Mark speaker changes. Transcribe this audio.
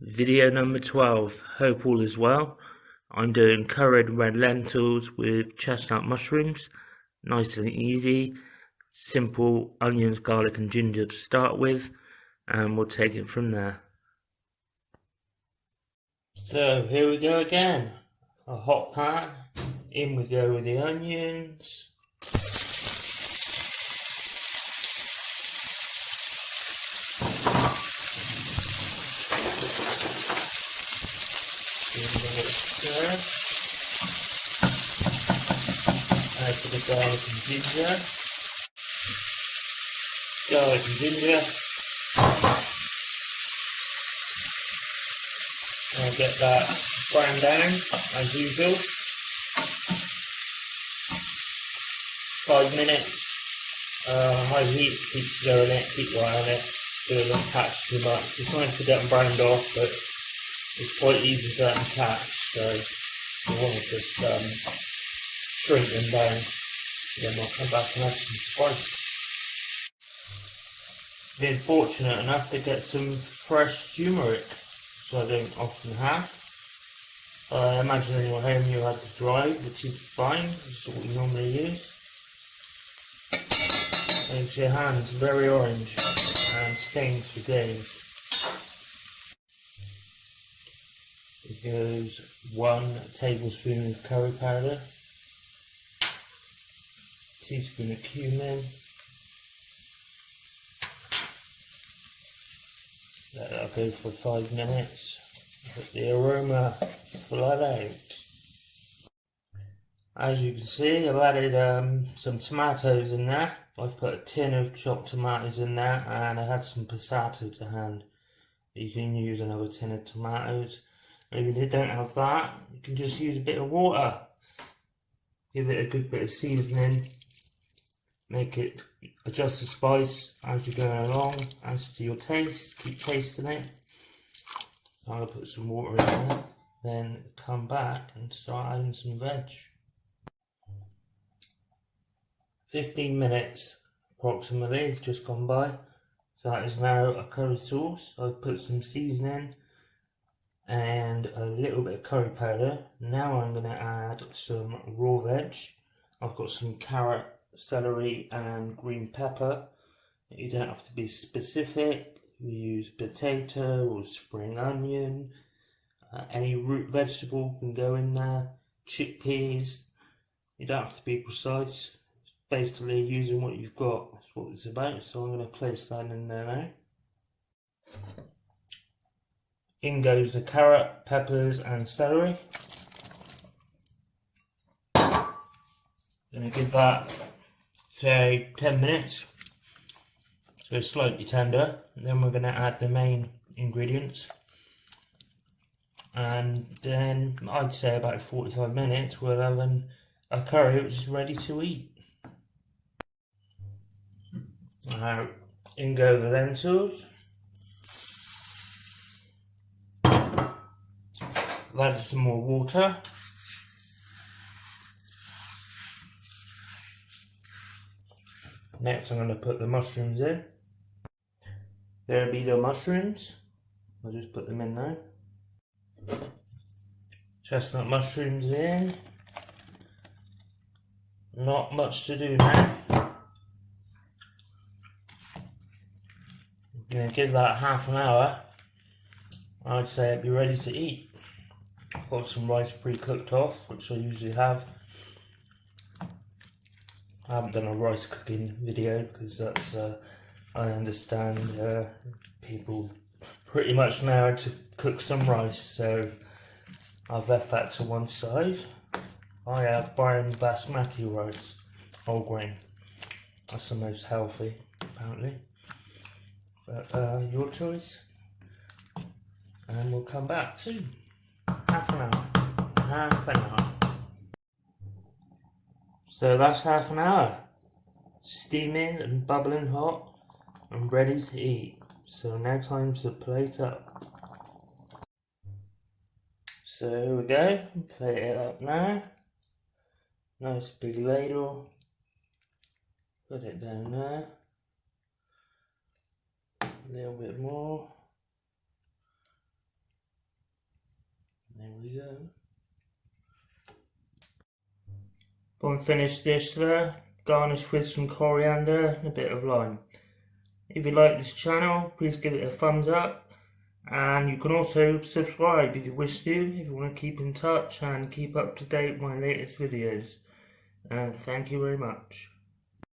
Speaker 1: Video number 12. Hope all is well. I'm doing curried red lentils with chestnut mushrooms. Nice and easy. Simple onions, garlic and ginger to start with, and we'll take it from there. So here we go again. A hot pan. In we go with the onions. Add to the garlic and ginger. And get that browned down as usual. 5 minutes. High heat, keep stirring it, keep whiling it. Don't catch too much. It's nice to get them browned off, but it's quite easy to let them catch, so you want to just shrink them down. Then we'll come back and add some spice. Been fortunate enough to get some fresh turmeric, so I don't often have. I imagine in your home you had to dry, which is fine, it's what we normally use. Makes your hands very orange and stains for days. It goes 1 tablespoon of curry powder, teaspoon of cumin. Let that go for 5 minutes. Let the aroma flood out. As you can see, I've added some tomatoes in there. I've put a tin of chopped tomatoes in there, and I had some passata to hand. You can use another tin of tomatoes. If you don't have that, you can just use a bit of water. Give it a good bit of seasoning. Make it, adjust the spice as you're going along, as to your taste. Keep tasting it. I'm going to put some water in there. Then come back and start adding some veg. 15 minutes approximately has just gone by. So that is now a curry sauce. I've put some seasoning and a little bit of curry powder. Now I'm going to add some raw veg. I've got some carrot, celery and green pepper. You don't have to be specific. You use potato or spring onion. Any root vegetable can go in there. Chickpeas. You don't have to be precise. It's basically using what you've got. That's what it's about. So I'm going to place that in there now. In goes the carrot, peppers and celery. Going to give that, say, 10 minutes. So it's slightly tender. And then we're going to add the main ingredients. And then I'd say about 45 minutes we'll have a curry which is ready to eat. Now in go the lentils. I've added some more water. Next I'm going to put the mushrooms in. There'll be the mushrooms. I'll just put them in now. Chestnut mushrooms in. Not much to do now. I'm going to give that half an hour. I'd say it'd be ready to eat. I've got some rice pre-cooked off, which I usually have. I haven't done a rice cooking video because that's, I understand people pretty much know how to cook some rice, so I've left that to one side. I have brown basmati rice, whole grain. That's the most healthy, apparently. But your choice. And we'll come back soon. Half an hour. So that's half an hour. Steaming and bubbling hot and ready to eat. So now time to plate up. So here we go, plate it up now. Nice big ladle. Put it down there. A little bit more. There we go. Unfinished dish there, garnish with some coriander and a bit of lime. If you like this channel, please give it a thumbs up, and you can also subscribe if you wish to, if you want to keep in touch and keep up to date with my latest videos. And thank you very much.